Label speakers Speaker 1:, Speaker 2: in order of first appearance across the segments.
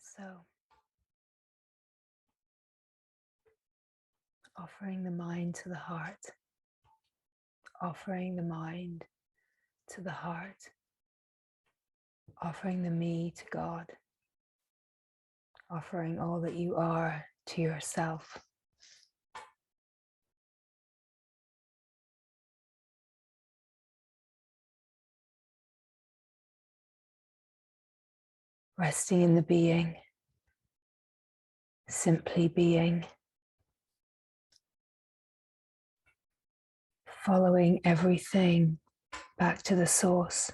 Speaker 1: So, offering the mind to the heart, offering the mind to the heart, offering the me to God, offering all that you are to yourself. Resting in the being, simply being, following everything back to the source.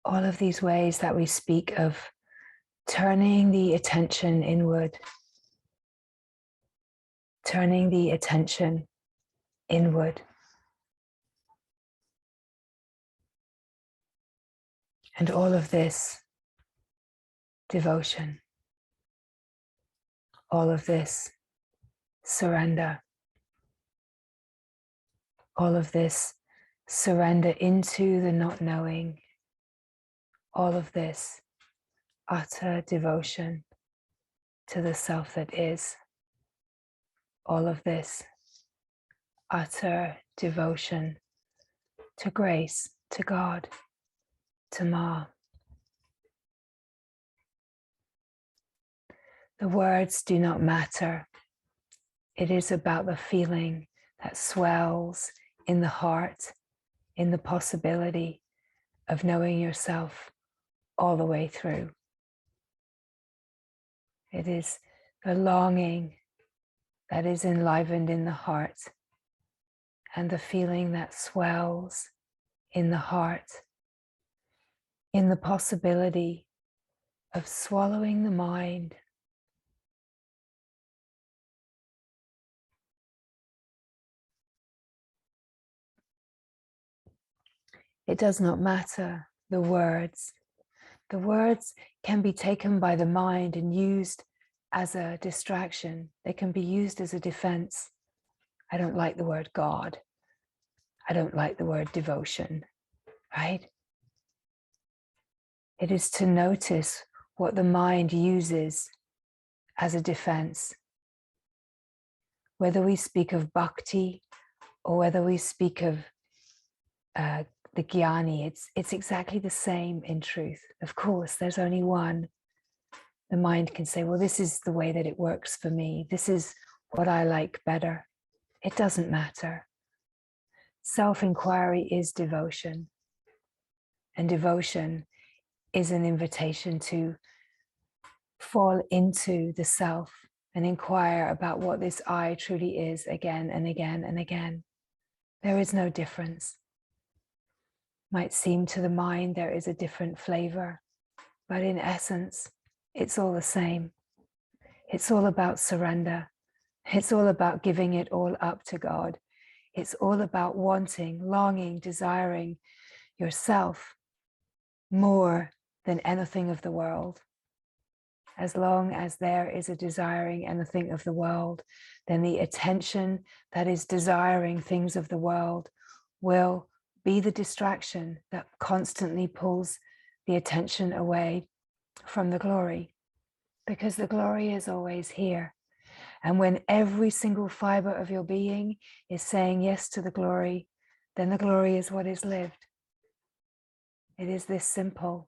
Speaker 1: All of these ways that we speak of turning the attention inward, turning the attention inward. And all of this devotion, all of this surrender, all of this surrender into the not knowing, all of this utter devotion to the self that is, all of this utter devotion to grace, to God, to Ma. The words do not matter. It is about the feeling that swells in the heart, in the possibility of knowing yourself all the way through. It is the longing that is enlivened in the heart and the feeling that swells in the heart, in the possibility of swallowing the mind. It does not matter the words. The words can be taken by the mind and used as a distraction. They can be used as a defense. I don't like the word God. I don't like the word devotion, right? It is to notice what the mind uses as a defense. Whether we speak of bhakti or whether we speak of the jnani, it's exactly the same in truth. Of course, there's only one. The mind can say, well, this is the way that it works for me. This is what I like better. It doesn't matter. Self-inquiry is devotion. And devotion is an invitation to fall into the self and inquire about what this I truly is again and again and again. There is no difference. Might seem to the mind there is a different flavor, but in essence, it's all the same. It's all about surrender. It's all about giving it all up to God. It's all about wanting, longing, desiring yourself more than anything of the world. As long as there is a desiring anything of the world, then the attention that is desiring things of the world will be the distraction that constantly pulls the attention away from the glory, because the glory is always here. And when every single fiber of your being is saying yes to the glory, then the glory is what is lived. It is this simple,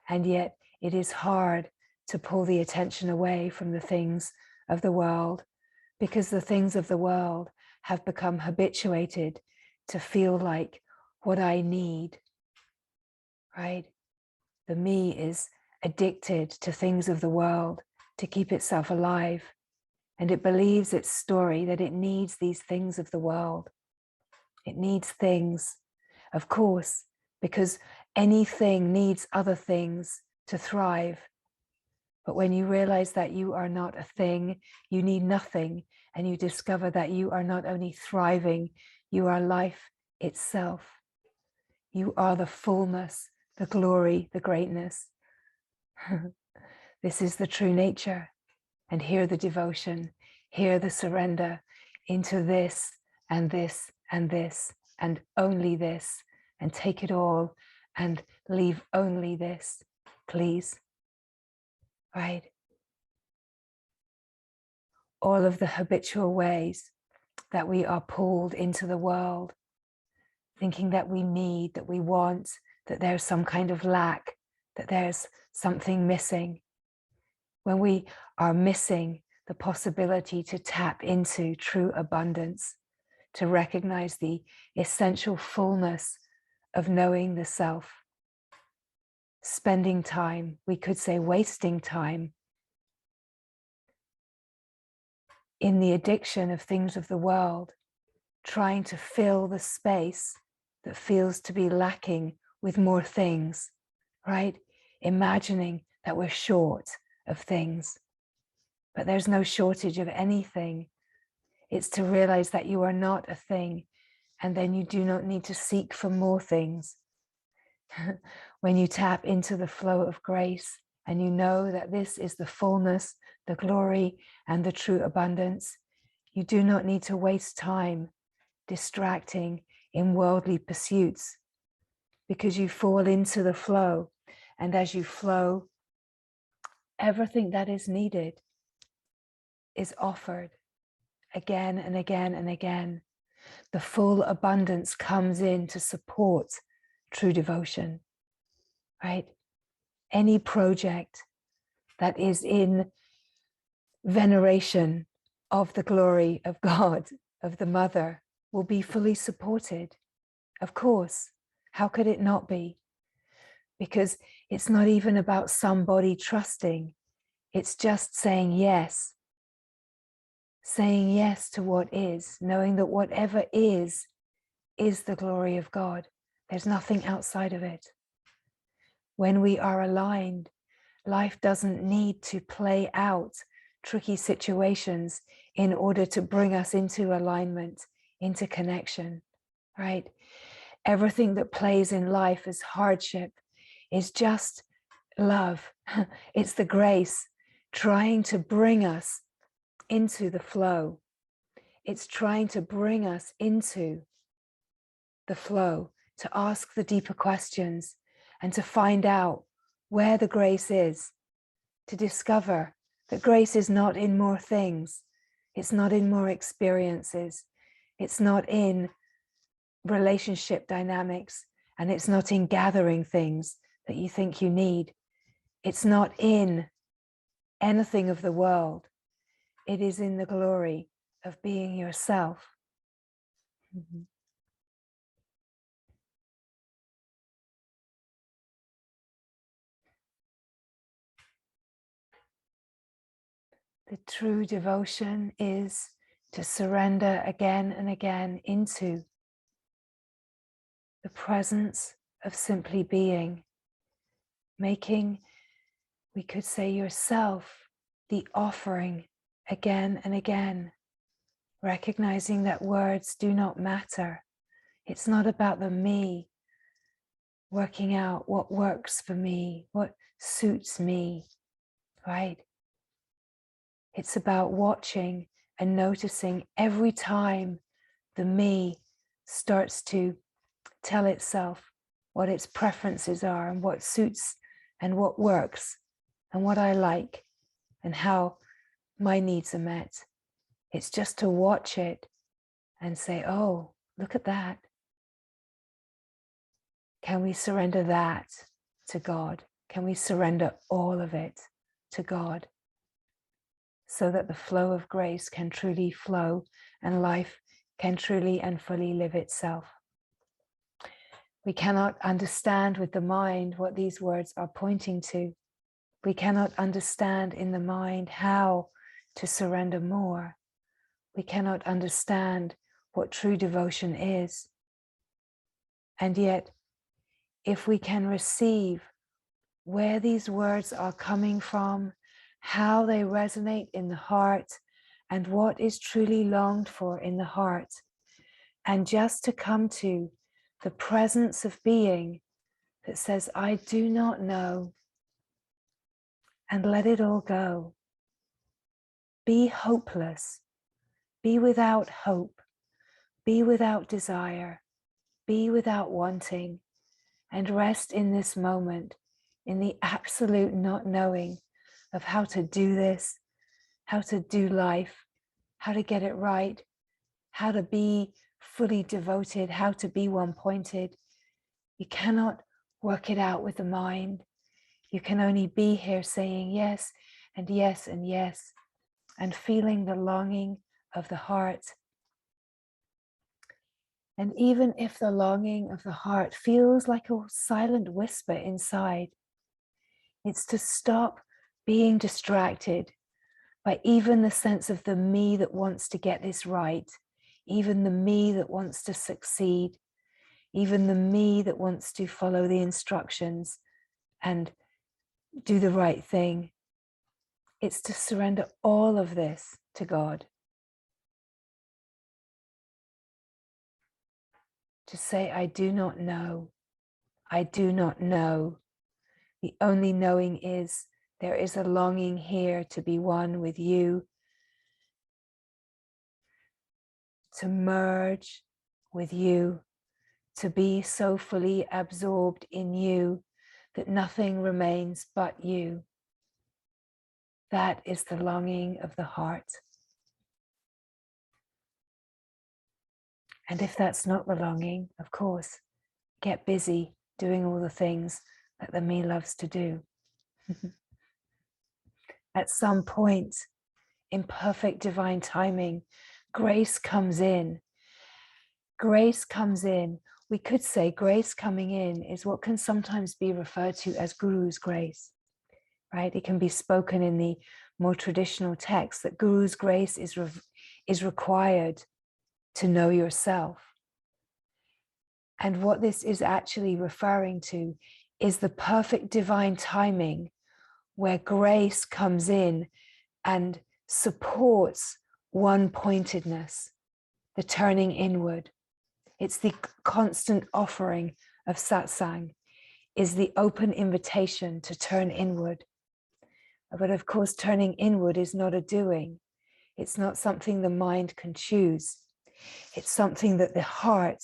Speaker 1: and yet it is hard to pull the attention away from the things of the world, because the things of the world have become habituated to feel like what I need, right? The me is addicted to things of the world to keep itself alive, and it believes its story that it needs these things of the world. It needs things, of course, because anything needs other things to thrive. But when you realize that you are not a thing, you need nothing, and you discover that you are not only thriving, you are life itself. You are the fullness, the glory, the greatness. This is the true nature. And here the devotion, here the surrender into this and this and this and only this, and take it all and leave only this, please. Right? All of the habitual ways that we are pulled into the world, thinking that we need, that we want, that there's some kind of lack, that there's something missing. When we are missing the possibility to tap into true abundance, to recognize the essential fullness of knowing the self, spending time, we could say wasting time, in the addiction of things of the world, trying to fill the space that feels to be lacking with more things, right? Imagining that we're short of things, but there's no shortage of anything. It's to realize that you are not a thing, and then you do not need to seek for more things. When you tap into the flow of grace and you know that this is the fullness, the glory, and the true abundance, you do not need to waste time distracting in worldly pursuits, because you fall into the flow. And as you flow, everything that is needed is offered again and again and again. The full abundance comes in to support true devotion, right? Any project that is in veneration of the glory of God, of the Mother, will be fully supported. Of course, how could it not be? Because it's not even about somebody trusting. It's just saying yes to what is, knowing that whatever is the glory of God. There's nothing outside of it. When we are aligned, life doesn't need to play out tricky situations in order to bring us into alignment, into connection, right? Everything that plays in life as hardship is just love. It's the grace trying to bring us into the flow. It's trying to bring us into the flow, to ask the deeper questions and to find out where the grace is, to discover that grace is not in more things. It's not in more experiences. It's not in relationship dynamics, and it's not in gathering things that you think you need. It's not in anything of the world. It is in the glory of being yourself. Mm-hmm. The true devotion is to surrender again and again into the presence of simply being, making, we could say, yourself the offering again and again, recognizing that words do not matter. It's not about the me, working out what works for me, what suits me, right? It's about watching and noticing every time the me starts to tell itself what its preferences are and what suits and what works and what I like and how my needs are met. It's just to watch it and say, oh, look at that. Can we surrender that to God? Can we surrender all of it to God so that the flow of grace can truly flow and life can truly and fully live itself? We cannot understand with the mind what these words are pointing to. We cannot understand in the mind how to surrender more. We cannot understand what true devotion is. And yet, if we can receive where these words are coming from, how they resonate in the heart, and what is truly longed for in the heart, and just to come to the presence of being that says, I do not know, and let it all go. Be hopeless, be without hope, be without desire, be without wanting, and rest in this moment, in the absolute not knowing of how to do this, how to do life, how to get it right, how to be fully devoted, how to be one-pointed. You cannot work it out with the mind. You can only be here saying yes and yes and yes, and feeling the longing of the heart. And even if the longing of the heart feels like a silent whisper inside, it's to stop being distracted by even the sense of the me that wants to get this right, even the me that wants to succeed, even the me that wants to follow the instructions and do the right thing. It's to surrender all of this to God. To say, I do not know. I do not know. The only knowing is there is a longing here to be one with you, to merge with you, to be so fully absorbed in you that nothing remains but you. That is the longing of the heart. And if that's not the longing, of course, get busy doing all the things that the me loves to do. At some point, in perfect divine timing, grace comes in. Grace comes in. We could say grace coming in is what can sometimes be referred to as Guru's grace, right? It can be spoken in the more traditional text that Guru's grace is required to know yourself. And what this is actually referring to is the perfect divine timing where grace comes in and supports one-pointedness, the turning inward. It's the constant offering of satsang, is the open invitation to turn inward. But of course, turning inward is not a doing. It's not something the mind can choose. It's something that the heart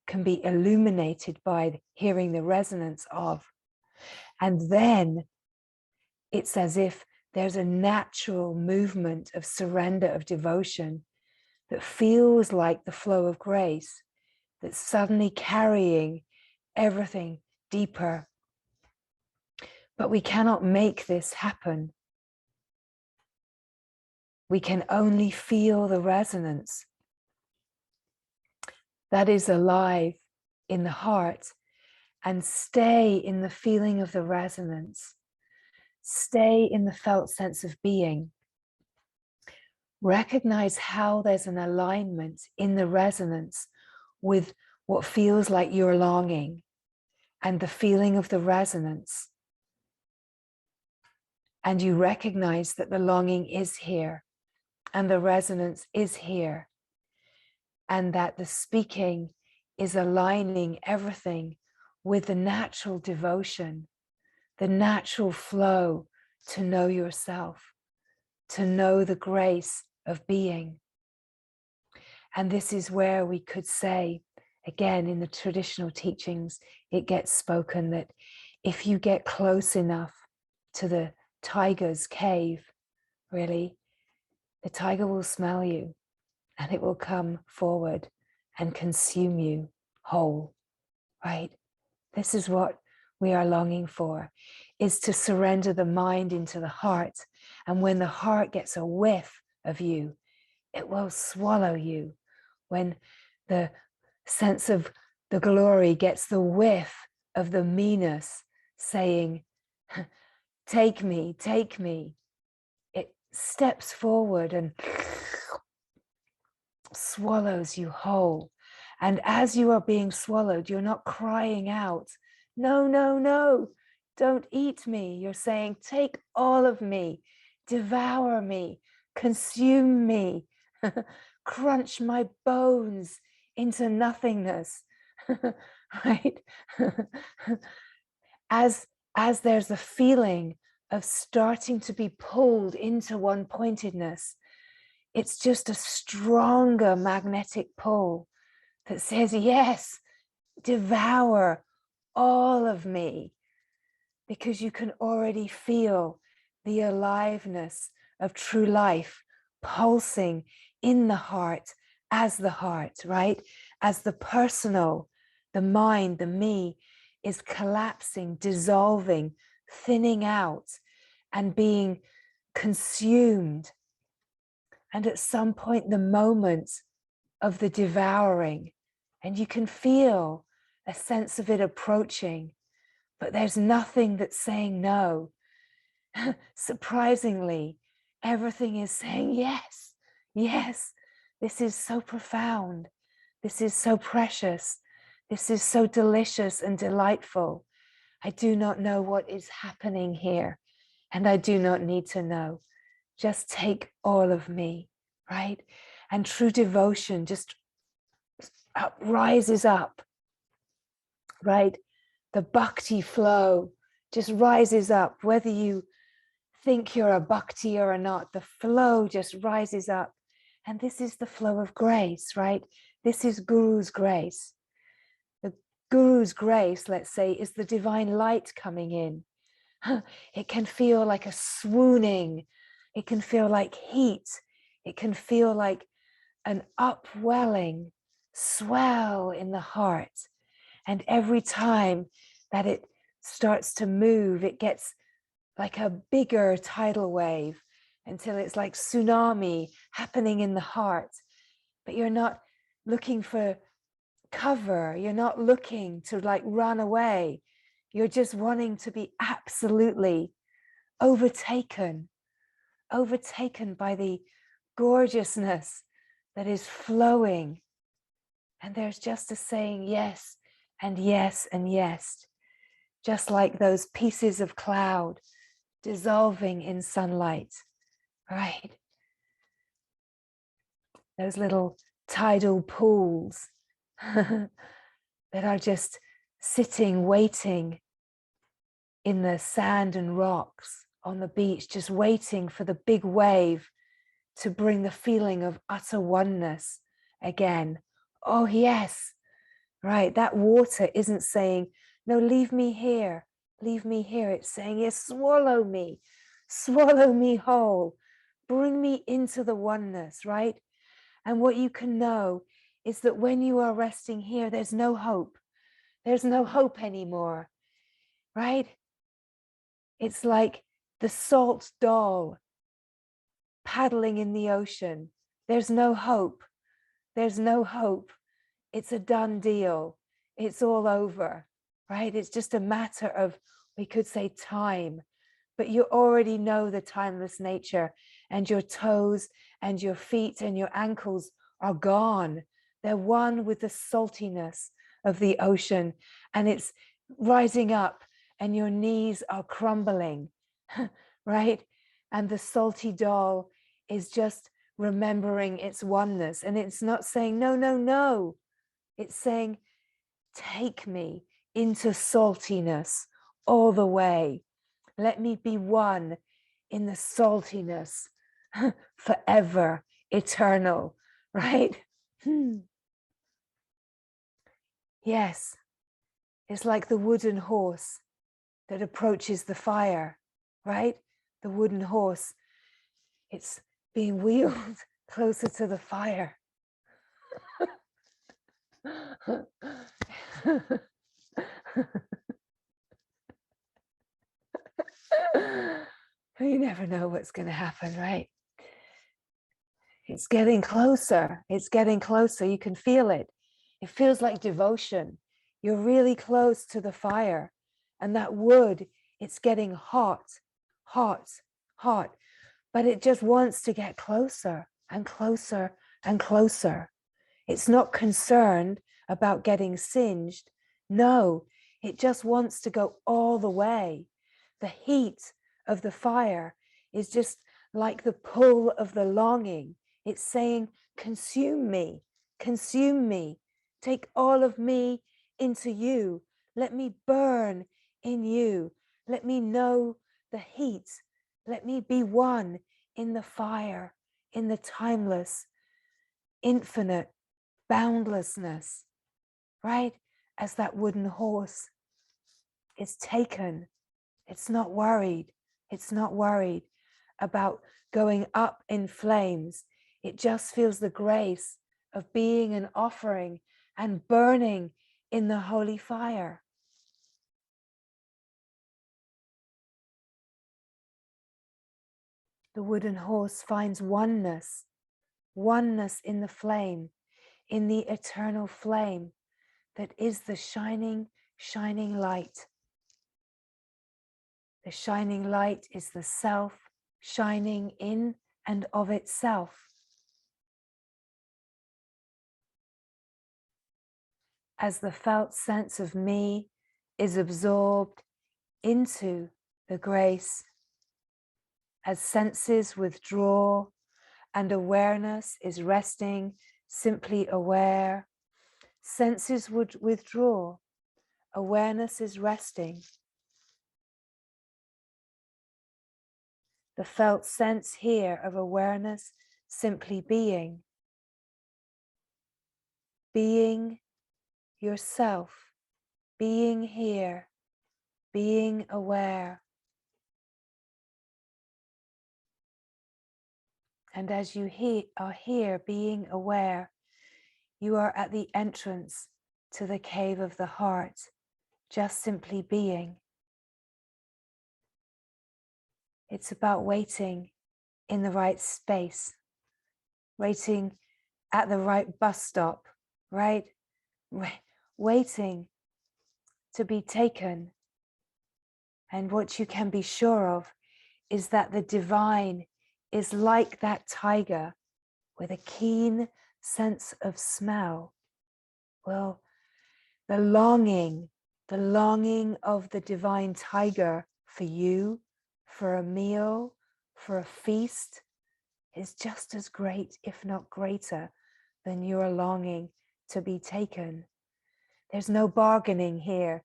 Speaker 1: can be illuminated by hearing the resonance of. And then it's as if there's a natural movement of surrender, of devotion that feels like the flow of grace, that's suddenly carrying everything deeper. But we cannot make this happen. We can only feel the resonance that is alive in the heart and stay in the feeling of the resonance. Stay in the felt sense of being. Recognize how there's an alignment in the resonance with what feels like your longing and the feeling of the resonance. And you recognize that the longing is here and the resonance is here, and that the speaking is aligning everything with the natural devotion, the natural flow to know yourself, to know the grace of being. And this is where we could say, again, in the traditional teachings, it gets spoken that if you get close enough to the tiger's cave, really, the tiger will smell you and it will come forward and consume you whole, right? This is what we are longing for, is to surrender the mind into the heart. And when the heart gets a whiff of you, it will swallow you. When the sense of the glory gets the whiff of the meanness saying, take me, it steps forward and swallows you whole. And as you are being swallowed, you're not crying out, no, no, no, don't eat me. You're saying, take all of me, devour me, consume me, crunch my bones into nothingness, right? As there's a feeling of starting to be pulled into one-pointedness, it's just a stronger magnetic pull that says, yes, devour all of me, because you can already feel the aliveness of true life pulsing in the heart, right? As the personal, the mind, the me is collapsing, dissolving, thinning out, and being consumed. And at some point, the moment of the devouring, and you can feel a sense of it approaching, but there's nothing that's saying no. Surprisingly, everything is saying yes, yes. This is so profound. This is so precious. This is so delicious and delightful. I do not know what is happening here, and I do not need to know. Just take all of me, right? And true devotion just rises up, right? The bhakti flow just rises up, whether you think you're a bhakti or not, the flow just rises up. And this is the flow of grace, right? This is Guru's grace. The Guru's grace, let's say, is the divine light coming in. It can feel like a swooning. It can feel like heat. It can feel like an upwelling swell in the heart. And every time that it starts to move, it gets like a bigger tidal wave until it's like tsunami happening in the heart. But you're not looking for cover. You're not looking to like run away. You're just wanting to be absolutely overtaken by the gorgeousness that is flowing. And there's just a saying yes and yes and yes, just like those pieces of cloud dissolving in sunlight, right? Those little tidal pools that are just sitting, waiting in the sand and rocks on the beach, just waiting for the big wave to bring the feeling of utter oneness again. Oh, yes, right. That water isn't saying, no, leave me here, leave me here. It's saying, yes, swallow me whole, bring me into the oneness, right? And what you can know is that when you are resting here, there's no hope. There's no hope anymore, right? It's like the salt doll paddling in the ocean. There's no hope. There's no hope. It's a done deal. It's all over, right? It's just a matter of, we could say, time, but you already know the timeless nature, and your toes and your feet and your ankles are gone. They're one with the saltiness of the ocean, and it's rising up, and your knees are crumbling, right? And the salty doll is just remembering its oneness, and it's not saying, no, no, no. It's saying, take me into saltiness all the way. Let me be one in the saltiness forever, eternal, right? Yes, it's like the wooden horse that approaches the fire, right? The wooden horse, it's being wheeled closer to the fire. You never know what's going to happen, right? It's getting closer. It's getting closer. You can feel it. It feels like devotion. You're really close to the fire. And that wood, it's getting hot, hot, hot. But it just wants to get closer and closer and closer. It's not concerned about getting singed. No, it just wants to go all the way. The heat of the fire is just like the pull of the longing. It's saying, consume me, take all of me into you. Let me burn in you. Let me know the heat. Let me be one in the fire, in the timeless, infinite boundlessness, right? As that wooden horse is taken. It's not worried. It's not worried about going up in flames. It just feels the grace of being an offering and burning in the holy fire. The wooden horse finds oneness, oneness in the flame, in the eternal flame that is the shining, shining light. The shining light is the self shining in and of itself. As the felt sense of me is absorbed into the grace, as senses withdraw and awareness is resting, simply aware, senses would withdraw, awareness is resting. The felt sense here of awareness simply being yourself, being here, being aware. And as you are here being aware, you are at the entrance to the cave of the heart, just simply being. It's about waiting in the right space, waiting at the right bus stop, right? Waiting to be taken. And what you can be sure of is that the divine is like that tiger with a keen sense of smell. Well, the longing of the divine tiger for you, for a meal, for a feast, is just as great, if not greater, than your longing to be taken. There's no bargaining here.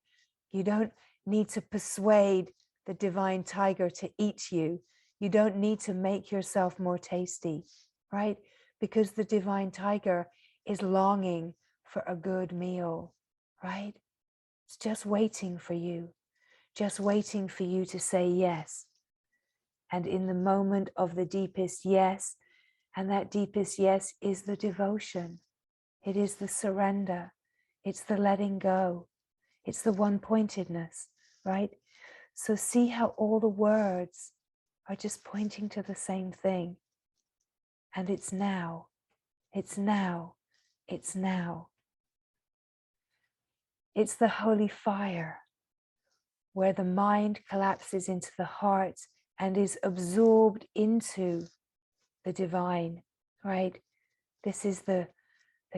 Speaker 1: You don't need to persuade the divine tiger to eat you. You don't need to make yourself more tasty, right? Because the divine tiger is longing for a good meal, right? It's just waiting for you, just waiting for you to say yes. And in the moment of the deepest yes, and that deepest yes is the devotion. It is the surrender. It's the letting go. It's the one-pointedness, right? So see how all the words are just pointing to the same thing. And it's now, it's now, it's now. It's the holy fire where the mind collapses into the heart and is absorbed into the divine, right? This is the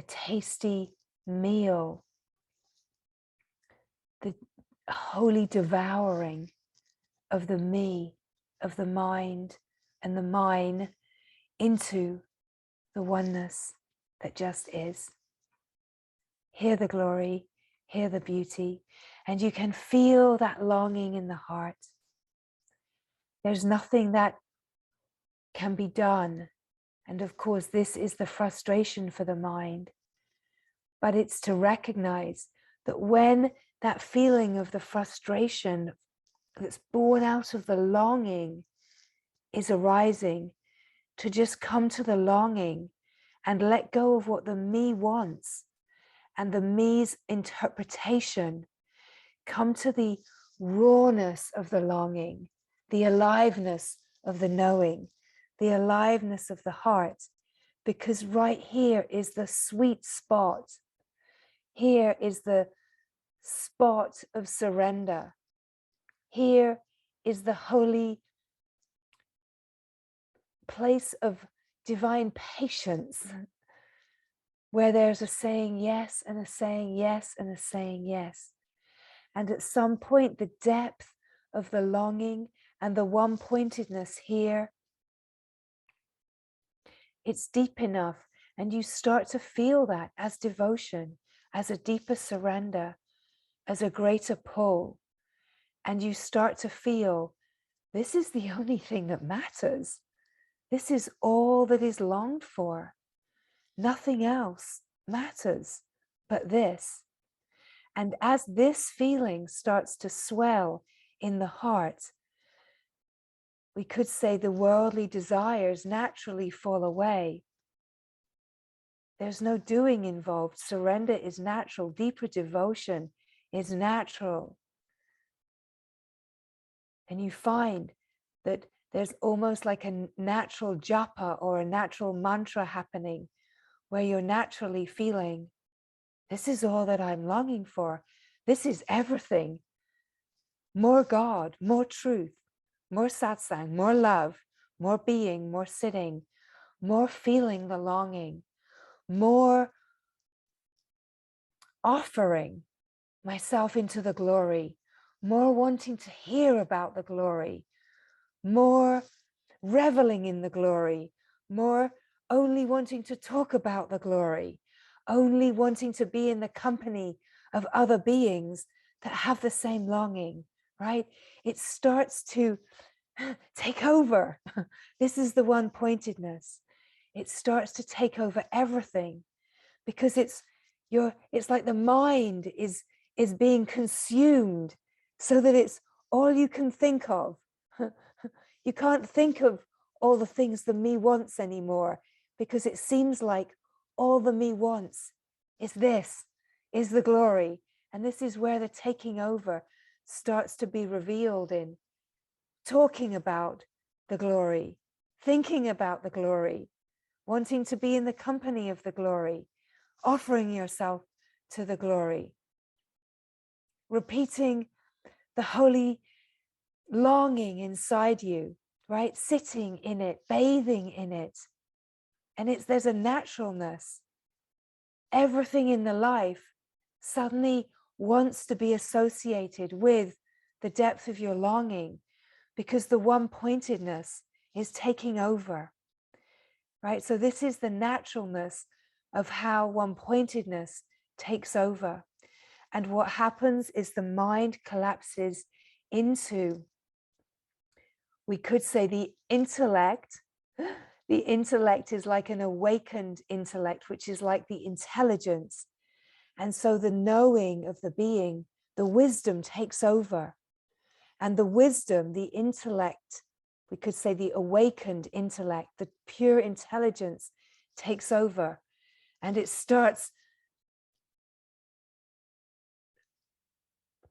Speaker 1: tasty meal, the holy devouring of the me, of the mind and the mine into the oneness that just is. Hear the glory, hear the beauty, and you can feel that longing in the heart. There's nothing that can be done. And of course, this is the frustration for the mind. But it's to recognize that when that feeling of the frustration that's born out of the longing is arising, to just come to the longing and let go of what the me wants and the me's interpretation. Come to the rawness of the longing, the aliveness of the knowing, the aliveness of the heart, because right here is the sweet spot. Here is the spot of surrender. Here is the holy place of divine patience, where there's a saying yes and a saying yes and a saying yes. And at some point, the depth of the longing and the one-pointedness here, it's deep enough, and you start to feel that as devotion, as a deeper surrender, as a greater pull. And you start to feel, this is the only thing that matters. This is all that is longed for. Nothing else matters but this. And as this feeling starts to swell in the heart, we could say the worldly desires naturally fall away. There's no doing involved. Surrender is natural. Deeper devotion is natural. And you find that there's almost like a natural japa or a natural mantra happening where you're naturally feeling, this is all that I'm longing for. This is everything. More God, more truth, more satsang, more love, more being, more sitting, more feeling the longing, more offering myself into the glory, more wanting to hear about the glory, more reveling in the glory, more only wanting to talk about the glory, only wanting to be in the company of other beings that have the same longing, right? It starts to take over. This is the one pointedness. It starts to take over everything because it's like the mind is being consumed so that it's all you can think of. You can't think of all the things the me wants anymore because it seems like all the me wants is this, is the glory. And this is where the taking over starts to be revealed in talking about the glory, thinking about the glory, wanting to be in the company of the glory, offering yourself to the glory, repeating the holy longing inside you, right? Sitting in it, bathing in it. And there's a naturalness. Everything in the life suddenly wants to be associated with the depth of your longing because the one pointedness is taking over, right? So this is the naturalness of how one pointedness takes over. And what happens is the mind collapses into, we could say, the intellect. The intellect is like an awakened intellect, which is like the intelligence. And so the knowing of the being, the wisdom takes over. And the wisdom, the intellect, we could say the awakened intellect, the pure intelligence takes over. And it starts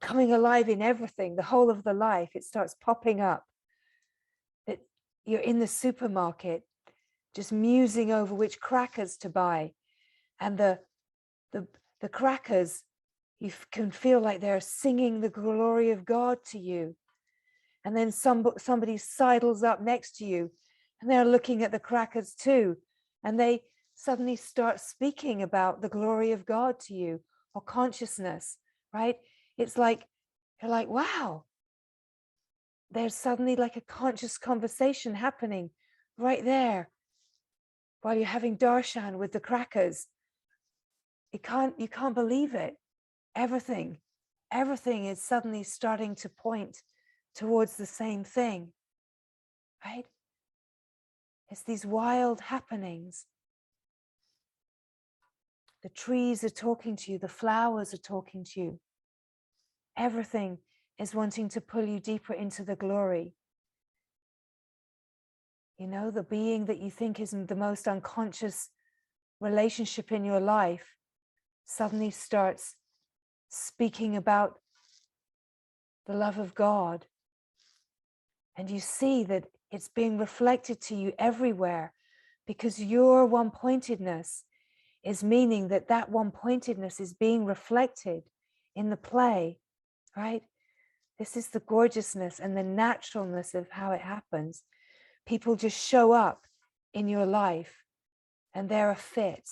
Speaker 1: coming alive in everything, the whole of the life. It starts popping up. That you're in the supermarket, just musing over which crackers to buy. And the crackers, you can feel like they're singing the glory of God to you. And then somebody sidles up next to you and they're looking at the crackers too. And they suddenly start speaking about the glory of God to you or consciousness, right? It's like, you're like, wow, there's suddenly like a conscious conversation happening right there while you're having darshan with the crackers. You can't believe it. Everything is suddenly starting to point towards the same thing, right? It's these wild happenings. The trees are talking to you, the flowers are talking to you. Everything is wanting to pull you deeper into the glory. You know, the being that you think is the most unconscious relationship in your life suddenly starts speaking about the love of God. And you see that it's being reflected to you everywhere because your one-pointedness is meaning that that one-pointedness is being reflected in the play, right? This is the gorgeousness and the naturalness of how it happens. People just show up in your life and they're a fit,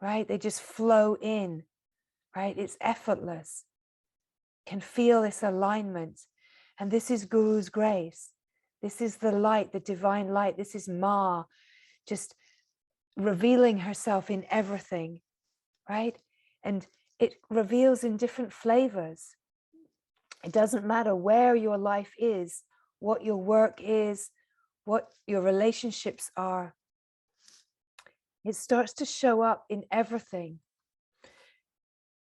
Speaker 1: right? They just flow in, right? It's effortless. Can feel this alignment. And this is Guru's grace. This is the light, the divine light. This is Ma, just revealing herself in everything, right? And it reveals in different flavors. It doesn't matter where your life is, what your work is, what your relationships are. It starts to show up in everything.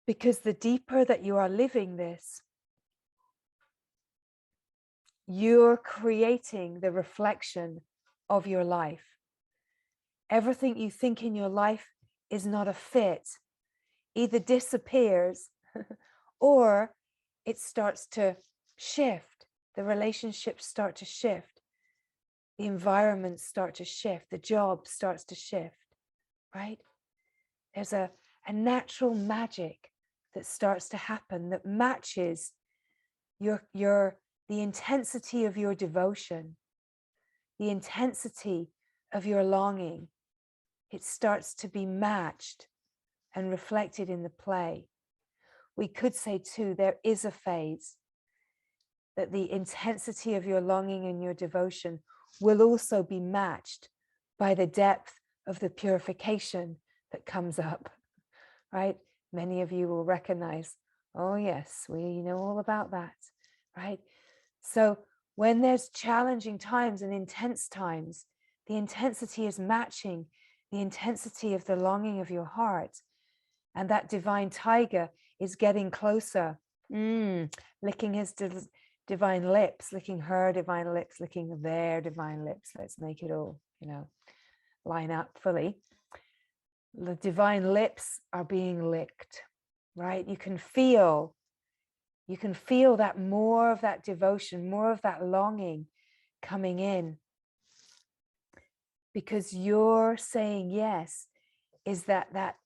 Speaker 1: Because the deeper that you are living this, you're creating the reflection of your life. Everything you think in your life is not a fit, either disappears or it starts to shift. The relationships start to shift. The environments start to shift. The job starts to shift, right? There's a natural magic that starts to happen that matches the intensity of your devotion, the intensity of your longing. It starts to be matched and reflected in the play. We could say too, there is a phase that the intensity of your longing and your devotion will also be matched by the depth of the purification that comes up, right? Many of you will recognize, oh yes, we know all about that, right? So when there's challenging times and intense times, the intensity is matching the intensity of the longing of your heart. And that divine tiger is getting closer, licking his divine lips, licking her divine lips, licking their divine lips. Let's make it all, line up fully. The divine lips are being licked, right? You can feel that more of that devotion, more of that longing coming in. Because you're saying yes, is that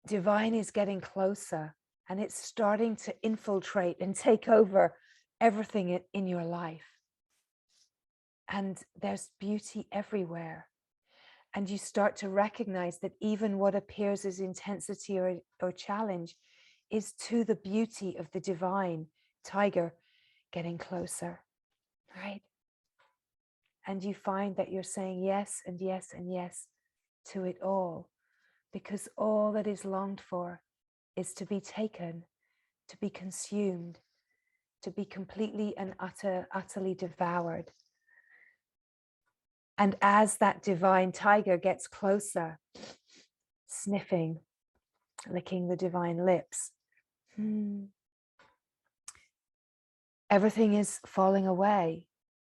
Speaker 1: divine is getting closer and it's starting to infiltrate and take over everything in your life. And there's beauty everywhere. And you start to recognize that even what appears as intensity or challenge is to the beauty of the divine tiger getting closer, right? And you find that you're saying yes and yes and yes to it all, because all that is longed for is to be taken, to be consumed, to be completely and utterly devoured. And as that divine tiger gets closer, sniffing, licking the divine lips, everything is falling away.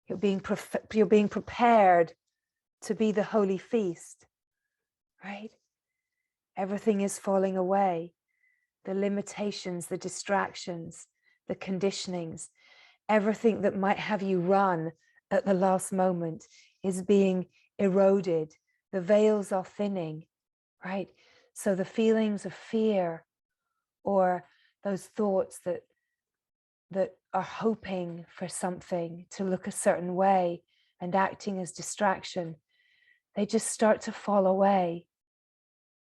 Speaker 1: You're being prepared to be the holy feast, right? Everything is falling away. The limitations, the distractions, the conditionings, everything that might have you run at the last moment is being eroded. The veils are thinning, right? So the feelings of fear or those thoughts that are hoping for something to look a certain way and acting as distraction, they just start to fall away.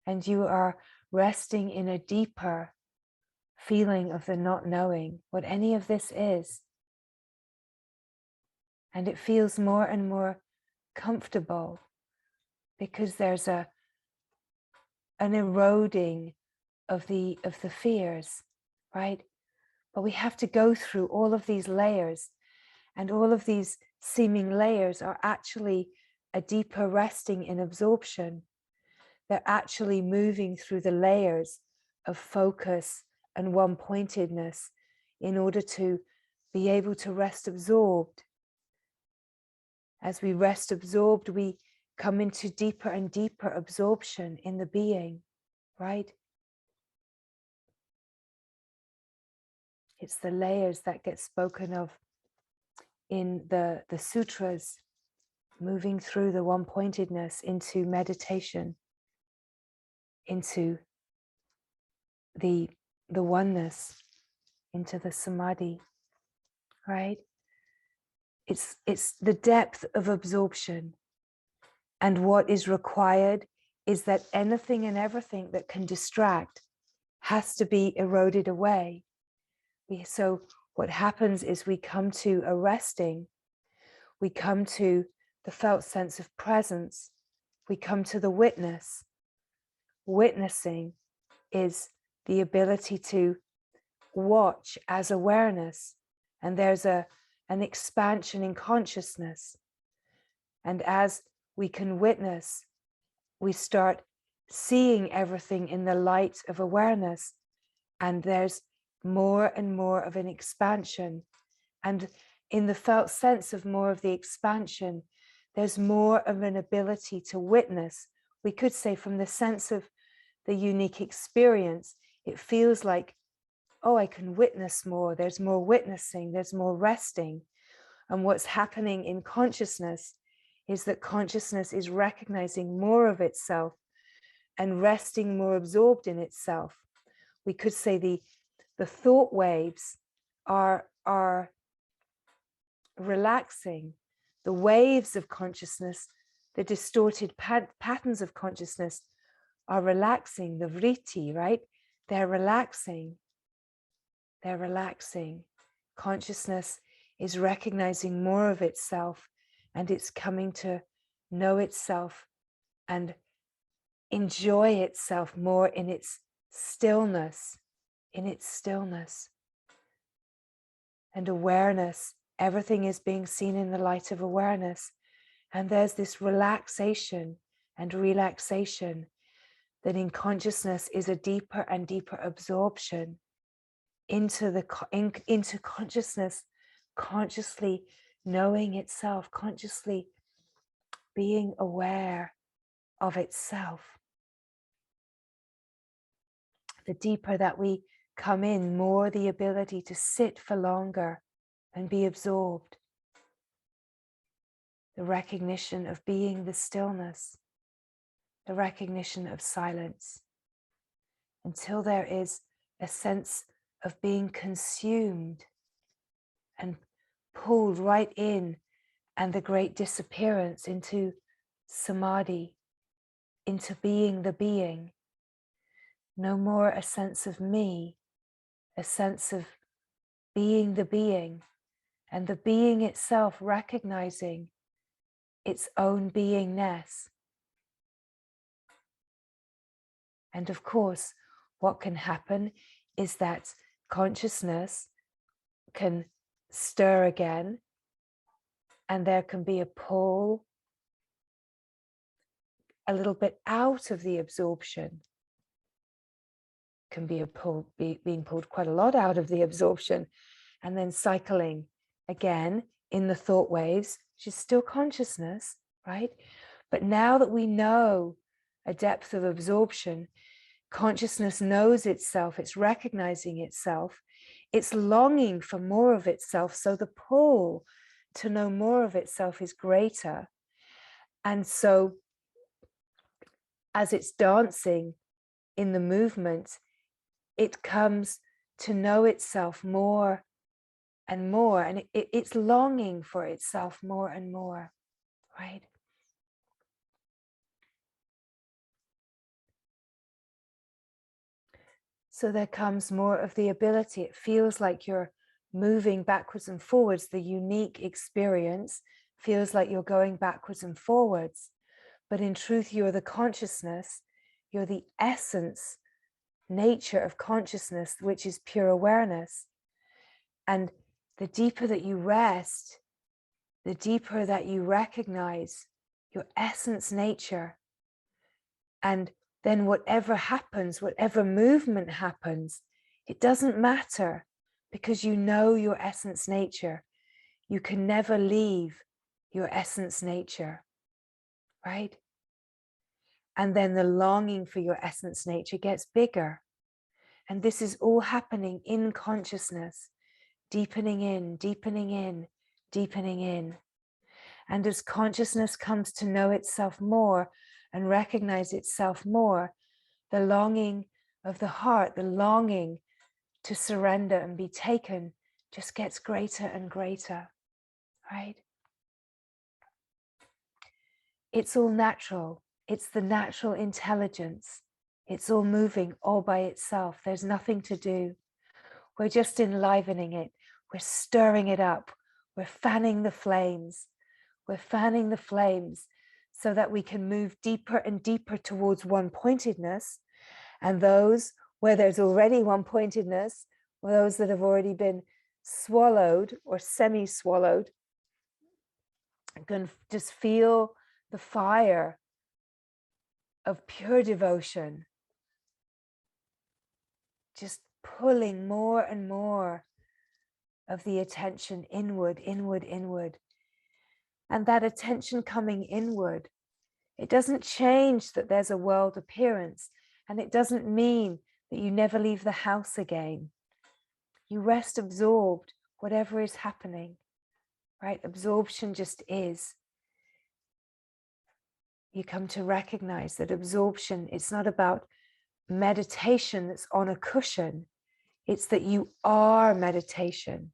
Speaker 1: And you are resting in a deeper feeling of the not knowing what any of this is. And it feels more and more comfortable because there's an eroding of the fears, right? But we have to go through all of these layers, and all of these seeming layers are actually a deeper resting in absorption. They're actually moving through the layers of focus and one-pointedness in order to be able to rest absorbed. As we rest absorbed, we come into deeper and deeper absorption in the being, right? It's the layers that get spoken of in the sutras, moving through the one-pointedness into meditation, into the oneness, into the samadhi, right? It's the depth of absorption. And what is required is that anything and everything that can distract has to be eroded away. So what happens is we come to a resting, we come to the felt sense of presence, we come to the witness. Witnessing is the ability to watch as awareness, and there's an expansion in consciousness. And as we can witness, we start seeing everything in the light of awareness. And there's more and more of an expansion. And in the felt sense of more of the expansion, there's more of an ability to witness. We could say from the sense of the unique experience, it feels like, oh, I can witness more. There's more witnessing, there's more resting. And what's happening in consciousness is that consciousness is recognizing more of itself and resting more absorbed in itself. We could say the thought waves are relaxing. The waves of consciousness, the distorted patterns of consciousness are relaxing. The vritti, right? They're relaxing. They're relaxing. Consciousness is recognizing more of itself, and it's coming to know itself and enjoy itself more in its stillness, in its stillness. And awareness, everything is being seen in the light of awareness. And there's this relaxation and relaxation that in consciousness is a deeper and deeper absorption into consciousness, consciously knowing itself, consciously being aware of itself. The deeper that we come in, more the ability to sit for longer and be absorbed. The recognition of being the stillness, the recognition of silence, until there is a sense of being consumed and pulled right in, and the great disappearance into samadhi, into being the being. No more a sense of me, a sense of being the being, and the being itself recognizing its own beingness. And of course, what can happen is that consciousness can stir again, and there can be a pull a little bit out of the absorption. Can be a pull, being pulled quite a lot out of the absorption, and then cycling again in the thought waves, which is still consciousness, right? But now that we know a depth of absorption, consciousness knows itself, it's recognizing itself, it's longing for more of itself. So the pull to know more of itself is greater. And so as it's dancing in the movement, it comes to know itself more and more, and it's longing for itself more and more, right? So there comes more of the ability. It feels like you're moving backwards and forwards. The unique experience feels like you're going backwards and forwards. But in truth, you're the consciousness, you're the essence, nature of consciousness, which is pure awareness. And the deeper that you rest, the deeper that you recognize your essence nature. And then whatever happens, whatever movement happens, it doesn't matter, because you know your essence nature. You can never leave your essence nature, right? And then the longing for your essence nature gets bigger. And this is all happening in consciousness, deepening in, deepening in, deepening in. And as consciousness comes to know itself more and recognize itself more, the longing of the heart, the longing to surrender and be taken, just gets greater and greater, right? It's all natural. It's the natural intelligence. It's all moving all by itself. There's nothing to do. We're just enlivening it. We're stirring it up. We're fanning the flames. We're fanning the flames so that we can move deeper and deeper towards one-pointedness. And those where there's already one-pointedness, or those that have already been swallowed or semi-swallowed, can just feel the fire of pure devotion, just pulling more and more of the attention inward, inward, inward. And that attention coming inward, it doesn't change that there's a world appearance, and it doesn't mean that you never leave the house again. You rest absorbed, whatever is happening, right? Absorption just is. You come to recognize that absorption, it's not about meditation that's on a cushion. It's that you are meditation.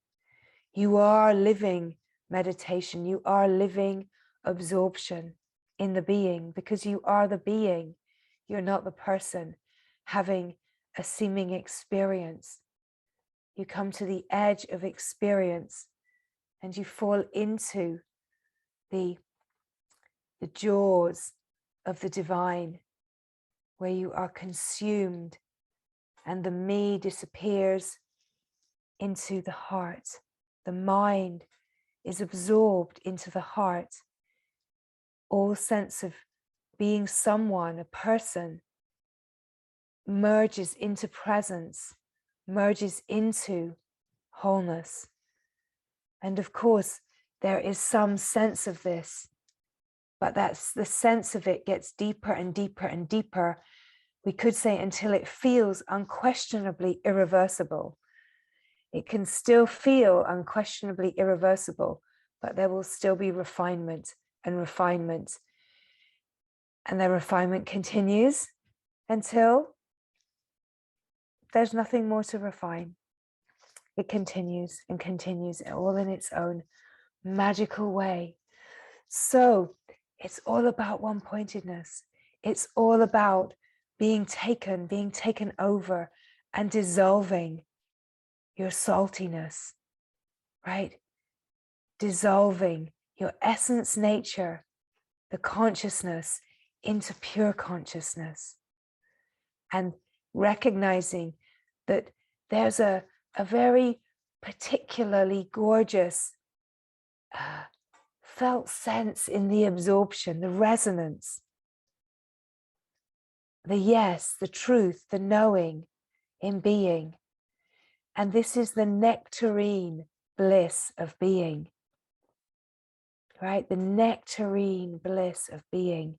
Speaker 1: You are living meditation. You are living absorption in the being, because you are the being. You're not the person having a seeming experience. You come to the edge of experience and you fall into the jaws of the divine, where you are consumed and the me disappears into the heart. The mind is absorbed into the heart. All sense of being someone, a person, merges into presence, merges into wholeness. And of course, there is some sense of this, but that's the sense of it gets deeper and deeper and deeper. We could say until it feels unquestionably irreversible. It can still feel unquestionably irreversible, but there will still be refinement and refinement. And the refinement continues until there's nothing more to refine. It continues and continues, all in its own magical way. So it's all about one-pointedness. It's all about being taken over and dissolving your saltiness, right? Dissolving your essence nature, the consciousness, into pure consciousness. And recognizing that there's a very particularly gorgeous felt sense in the absorption, the resonance, the yes, the truth, the knowing in being. And this is the nectarine bliss of being, right? The nectarine bliss of being.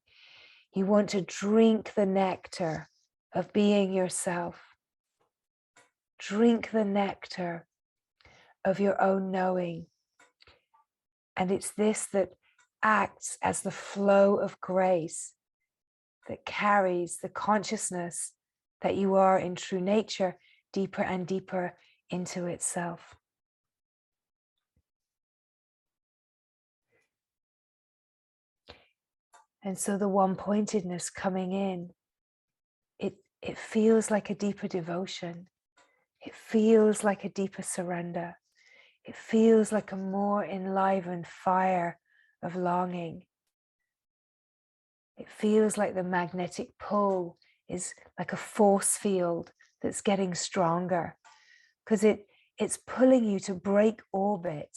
Speaker 1: You want to drink the nectar of being yourself. Drink the nectar of your own knowing. And it's this that acts as the flow of grace that carries the consciousness that you are in true nature deeper and deeper into itself. And so the one-pointedness coming in, it feels like a deeper devotion. It feels like a deeper surrender. It feels like a more enlivened fire of longing. It feels like the magnetic pull is like a force field that's getting stronger, because it's pulling you to break orbit.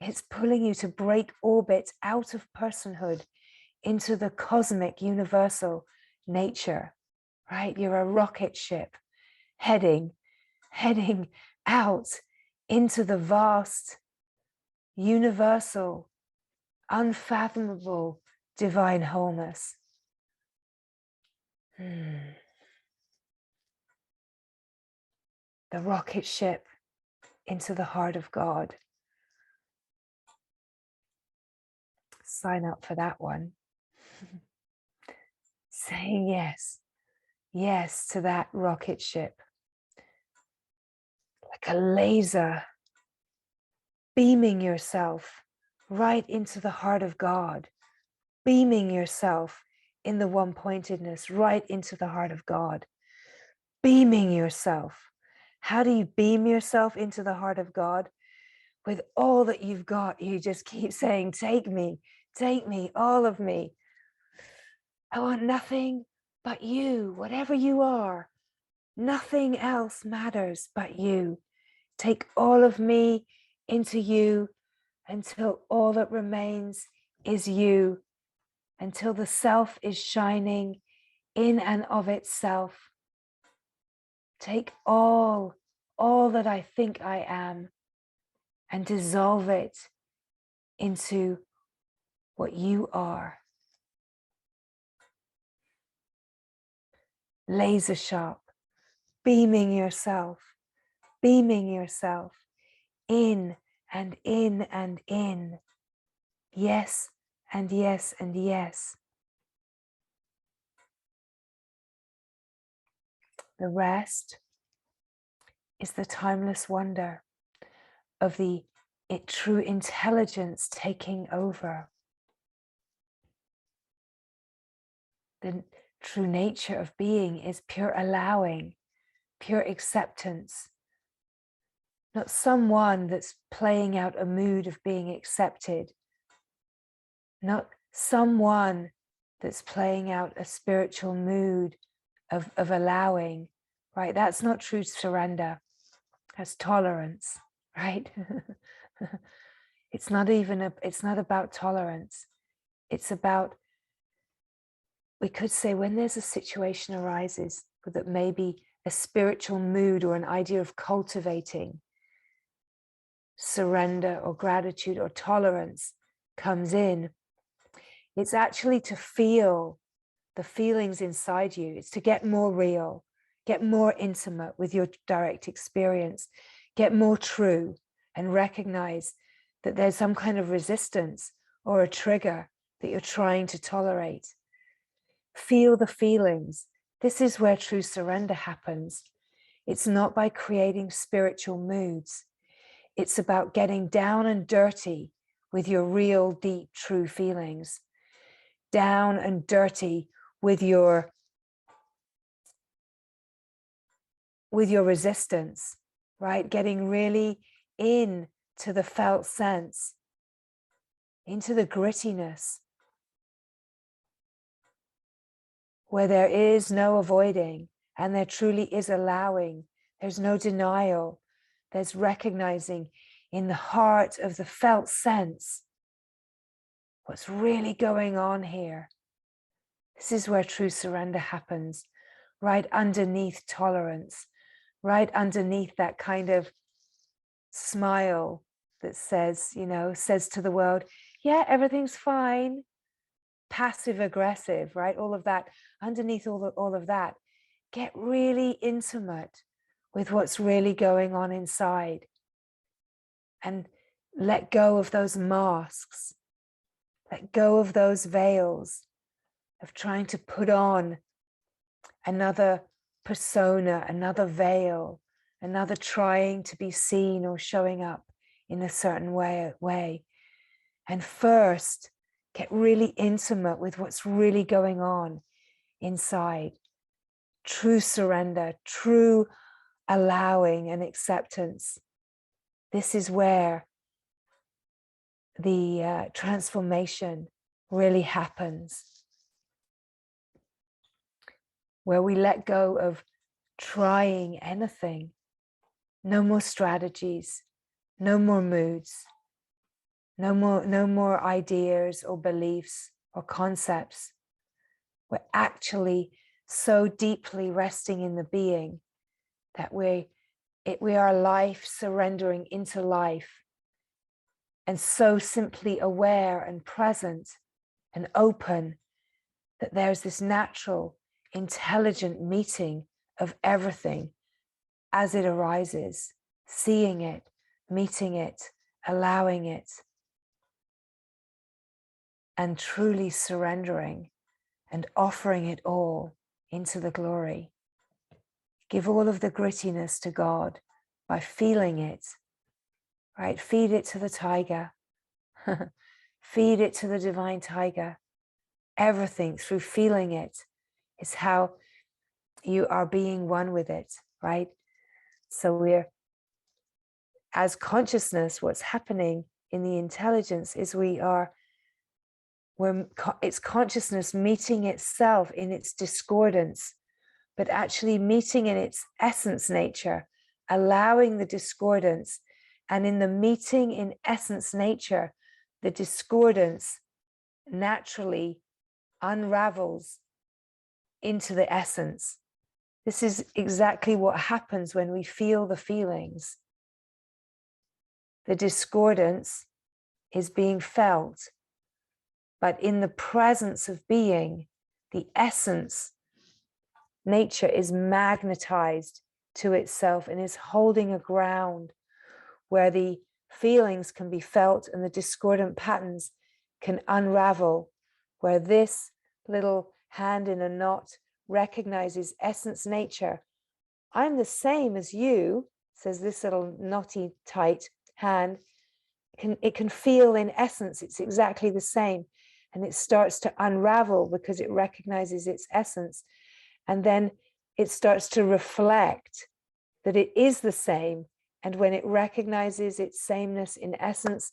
Speaker 1: It's pulling you to break orbit out of personhood into the cosmic universal nature, right? You're a rocket ship heading out into the vast, universal, unfathomable divine wholeness. The rocket ship into the heart of God. Sign up for that one. Saying yes to that rocket ship. Like a laser, beaming yourself right into the heart of God. Beaming yourself in the one-pointedness right into the heart of God. Beaming yourself. How do you beam yourself into the heart of God? With all that you've got, you just keep saying, take me, all of me. I want nothing but you, whatever you are. Nothing else matters but you. Take all of me into you until all that remains is you, until the self is shining in and of itself. Take all that I think I am and dissolve it into what you are. Laser sharp, beaming yourself in and in and in. Yes and yes and yes. The rest is the timeless wonder of the true intelligence taking over. The true nature of being is pure allowing, pure acceptance. Not someone that's playing out a mood of being accepted. Not someone that's playing out a spiritual mood of allowing, right? That's not true surrender. That's tolerance, right? It's not about tolerance. It's about, we could say, when there's a situation arises that maybe a spiritual mood or an idea of cultivating surrender or gratitude or tolerance comes in, it's actually to feel the feelings inside you. It's to get more real, get more intimate with your direct experience, get more true, and recognize that there's some kind of resistance or a trigger that you're trying to tolerate. Feel the feelings. This is where true surrender happens. It's not by creating spiritual moods. It's about getting down and dirty with your real, deep, true feelings. Down and dirty with your resistance, right? Getting really in to the felt sense, into the grittiness, where there is no avoiding and there truly is allowing. There's no denial. There's recognizing in the heart of the felt sense what's really going on here. This is where true surrender happens, right underneath tolerance, right underneath that kind of smile that says, says to the world, yeah, everything's fine. Passive aggressive, right? All of that, underneath all of that, get really intimate with what's really going on inside and let go of those masks, let go of those veils of trying to put on another persona, another veil, another trying to be seen or showing up in a certain way. And first, get really intimate with what's really going on inside. True surrender, true allowing and acceptance. This is where the transformation really happens. Where we let go of trying anything. No more strategies, no more moods, no more ideas or beliefs or concepts. We're actually so deeply resting in the being that we are life surrendering into life, and so simply aware and present and open that there's this natural, intelligent meeting of everything as it arises, seeing it, meeting it, allowing it, and truly surrendering and offering it all into the glory. Give all of the grittiness to God by feeling it, right? Feed it to the tiger. Feed it to the divine tiger. Everything through feeling it is how you are being one with it, right? So we're, as consciousness, what's happening in the intelligence is it's consciousness meeting itself in its discordance, but actually meeting in its essence nature, allowing the discordance. And in the meeting in essence nature, the discordance naturally unravels into the essence. This is exactly what happens when we feel the feelings. The discordance is being felt, but in the presence of being, the essence, nature is magnetized to itself and is holding a ground where the feelings can be felt and the discordant patterns can unravel, where this little hand in a knot recognizes essence nature. I'm the same as you, says this little knotty, tight hand. It can feel in essence, it's exactly the same. And it starts to unravel because it recognizes its essence. And then it starts to reflect that it is the same. And when it recognizes its sameness in essence,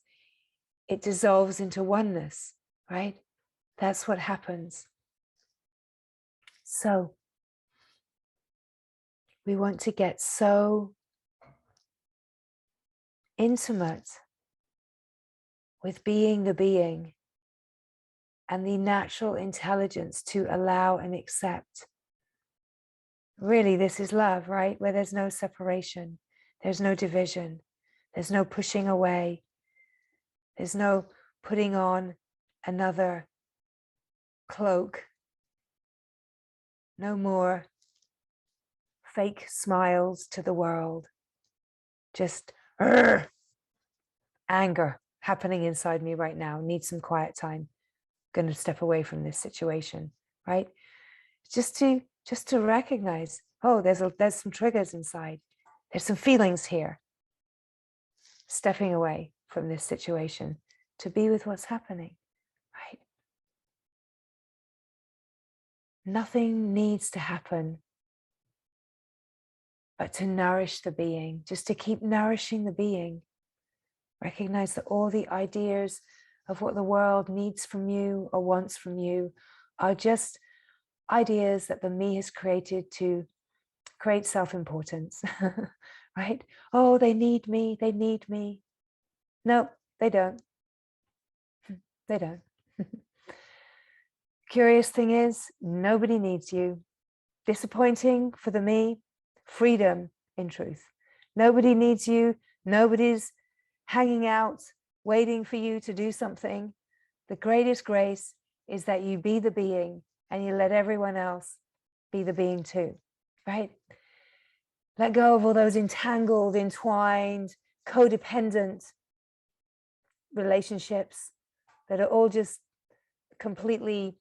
Speaker 1: it dissolves into oneness, right? That's what happens. So we want to get so intimate with being the being and the natural intelligence to allow and accept. Really, this is love, right? Where there's no separation, there's no division, there's no pushing away, there's no putting on another cloak, no more fake smiles to the world, just anger happening inside me right now, need some quiet time, going to step away from this situation, right? Just to recognize, oh, there's some triggers inside, there's some feelings here, stepping away from this situation to be with what's happening, right? Nothing needs to happen but to nourish the being, just to keep nourishing the being. Recognize that all the ideas of what the world needs from you or wants from you are just ideas that the me has created to create self-importance, right? Oh, they need me, they need me. No, they don't. They don't. Curious thing is, nobody needs you. Disappointing for the me, freedom in truth. Nobody needs you. Nobody's hanging out, waiting for you to do something. The greatest grace is that you be the being and you let everyone else be the being too, right? Let go of all those entangled, entwined, codependent relationships that are all just completely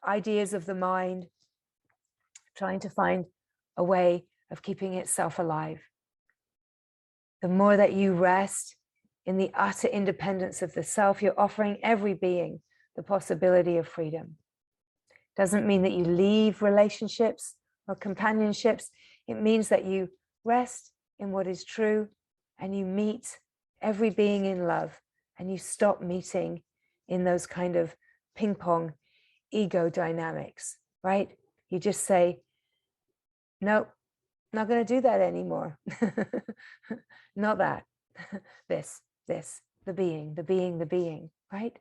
Speaker 1: ideas of the mind, trying to find a way of keeping itself alive. The more that you rest in the utter independence of the self, you're offering every being the possibility of freedom. Doesn't mean that you leave relationships or companionships. It means that you rest in what is true and you meet every being in love and you stop meeting in those kind of ping pong ego dynamics, right? You just say, nope, not going to do that anymore. Not that. This, the being, right?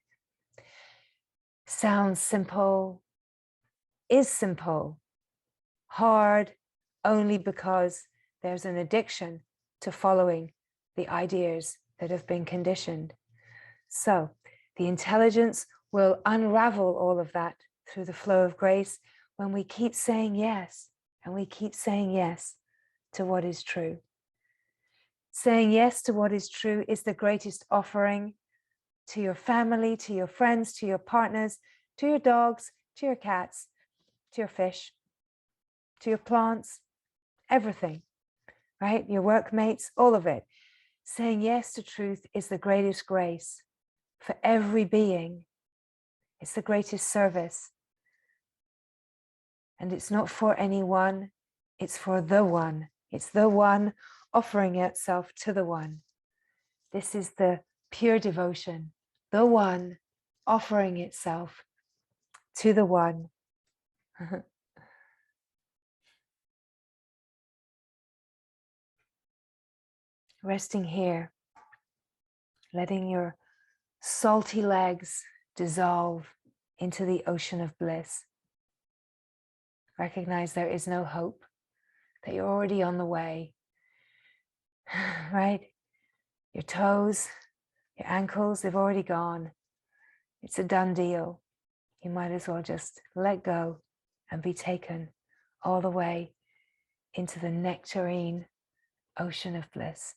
Speaker 1: Sounds simple, is simple, hard only because there's an addiction to following the ideas that have been conditioned. So the intelligence will unravel all of that through the flow of grace when we keep saying yes, and we keep saying yes to what is true. Saying yes to what is true is the greatest offering to your family, to your friends, to your partners, to your dogs, to your cats, to your fish, to your plants, everything, right? Your workmates, all of it. Saying yes to truth is the greatest grace for every being. It's the greatest service. And it's not for anyone, it's for the one. It's the one offering itself to the one. This is the pure devotion, the one offering itself to the one. Resting here, letting your salty legs dissolve into the ocean of bliss. Recognize there is no hope, that you're already on the way, right? Your toes, your ankles, they've already gone. It's a done deal. You might as well just let go and be taken all the way into the nectarine ocean of bliss.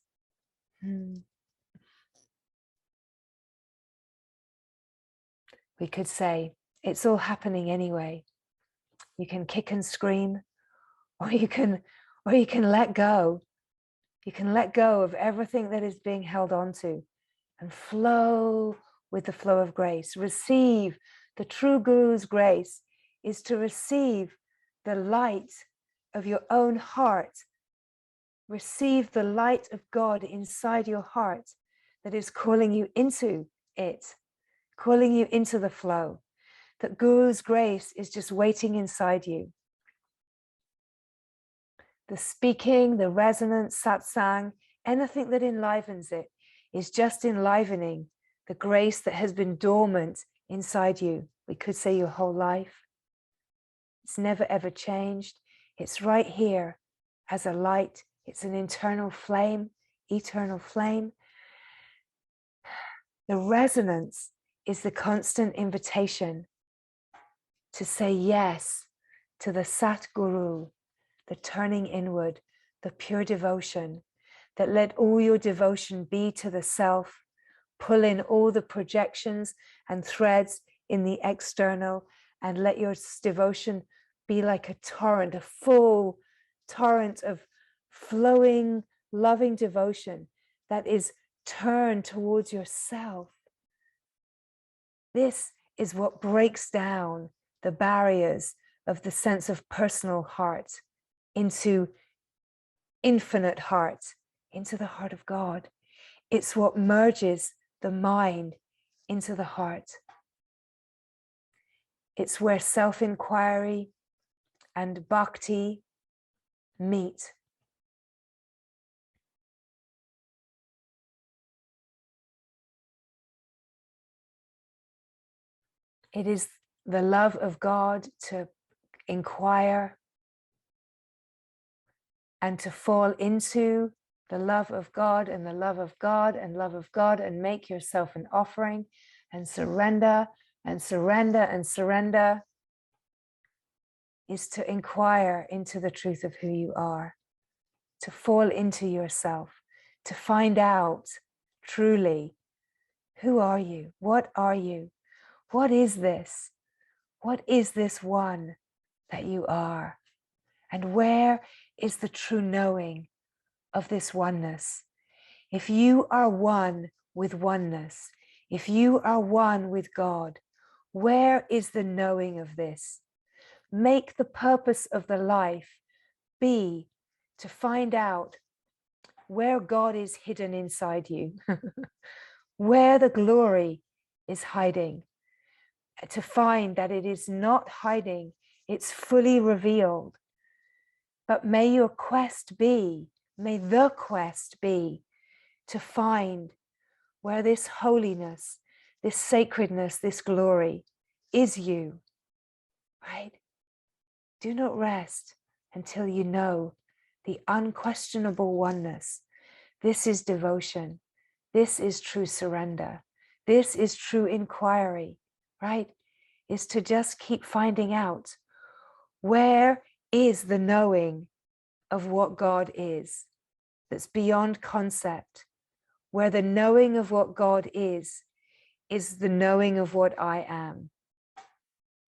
Speaker 1: We could say, it's all happening anyway. You can kick and scream, or you can let go. You can let go of everything that is being held on to and flow with the flow of grace. Receive the true Guru's grace is to receive the light of your own heart. Receive the light of God inside your heart that is calling you into it, calling you into the flow. That Guru's grace is just waiting inside you. The speaking, the resonance, satsang, anything that enlivens it is just enlivening the grace that has been dormant inside you. We could say your whole life. It's never ever changed. It's right here as a light. It's an internal flame, eternal flame. The resonance is the constant invitation to say yes to the Sat Guru, the turning inward, the pure devotion, that let all your devotion be to the self, pull in all the projections and threads in the external, and let your devotion be like a torrent, a full torrent of flowing, loving devotion that is turned towards yourself. This is what breaks down the barriers of the sense of personal heart into infinite heart, into the heart of God. It's what merges the mind into the heart. It's where self-inquiry and bhakti meet. It is the love of God to inquire and to fall into the love of God and the love of God and love of God, and make yourself an offering and surrender and surrender and surrender, is to inquire into the truth of who you are, to fall into yourself, to find out truly, who are you? What are you? What is this? What is this one that you are? And where is the true knowing of this oneness? If you are one with oneness, if you are one with God, where is the knowing of this? Make the purpose of the life be to find out where God is hidden inside you, where the glory is hiding, to find that it is not hiding, it's fully revealed. But may your quest be, may the quest be to find where this holiness, this sacredness, this glory is you, right? Do not rest until you know the unquestionable oneness. This is devotion. This is true surrender. This is true inquiry, right? Is to just keep finding out where is the knowing of what God is that's beyond concept, where the knowing of what God is the knowing of what I am.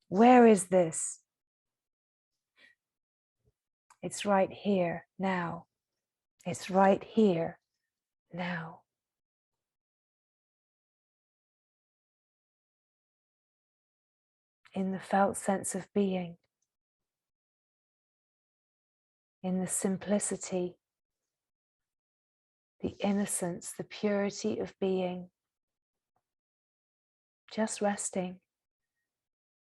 Speaker 1: Where is this? It's right here now. It's right here now. In the felt sense of being, in the simplicity, the innocence, the purity of being, just resting.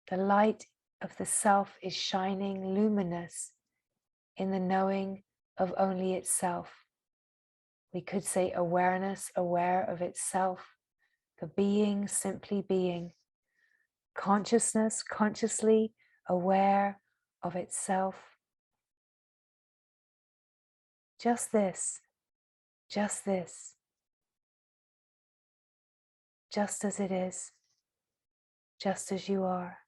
Speaker 1: The light of the self is shining luminous in the knowing of only itself. We could say awareness, aware of itself, the being, simply being. Consciousness, consciously aware of itself. Just this, just this, just as it is, just as you are,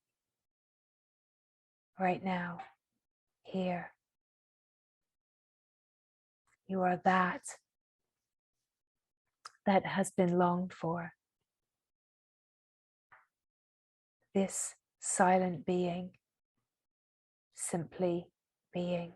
Speaker 1: right now, here. You are that has been longed for. This silent being, simply being.